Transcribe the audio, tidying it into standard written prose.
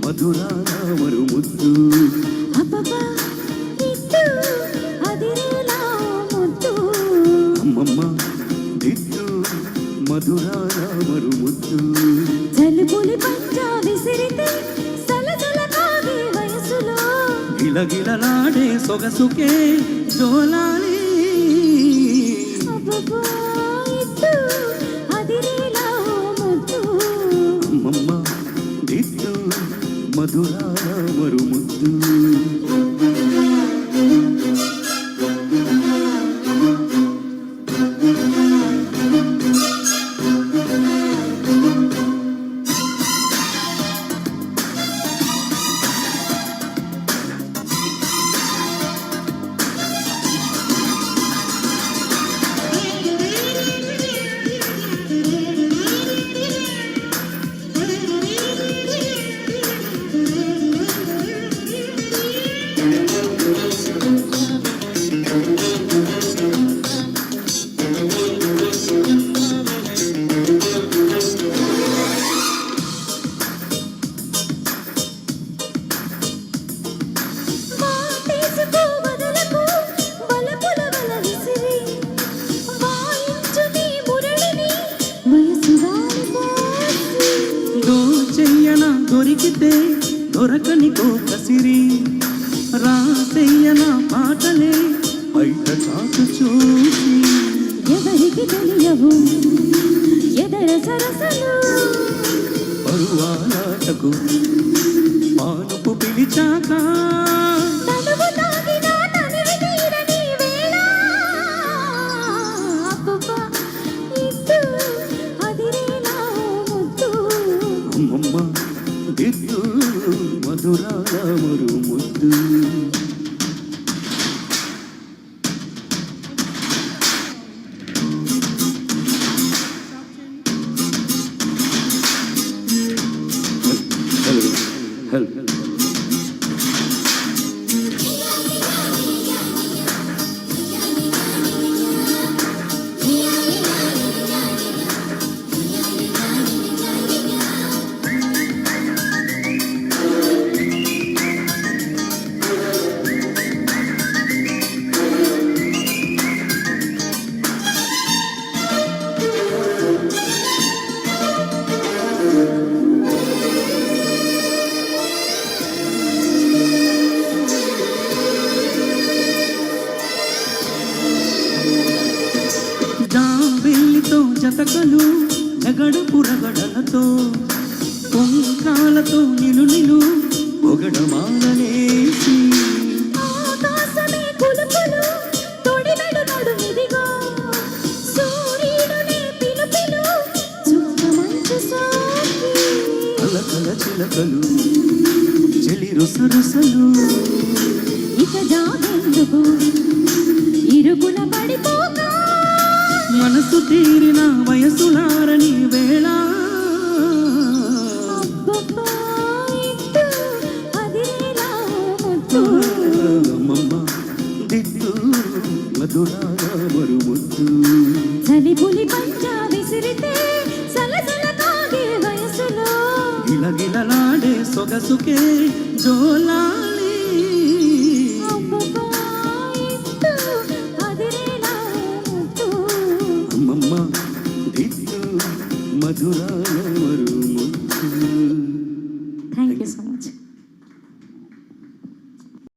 మధురామరు ముద్దు అమ్మమ్మ దిట్టు మధురామరు ముద్దు జలుబులి పంచా విసిరితే సలసల కాగే వయసులో గిలగిలలాడే సొగసుకే జోలాలి అమ్మమ్మ దిట్టు మధురామరు ముద్దు దొరికితే దొరకని కోకసిరి రాసయ్యన పాటలే బయట చాటు చూసి ఎవరికి తెలియవు ఎదర సరసలు పరువాటకు పానుపు పిలిచాక అమ్మమ్మ దిట్టు మధురామరు ముద్దు జతకలు ఎగడుపు రగడలతో పొంకాలతో నిలు పొగడమాలనేసి అలకల చిలకలు చెలి రుసరుసలు ఇక జాగెందుకు ఇరుగున పడిపోక మనసు తీరిన వయసులారని వేళ అమ్మమ్మ దిట్టు మధురామరు ముద్దు చలిపులి పంచా విసిరితే సలసల కాగే వయసులో గిలగిలలాడే సొగసుకే జోలాలి అమ్మమ్మ దిట్టు మధురామరు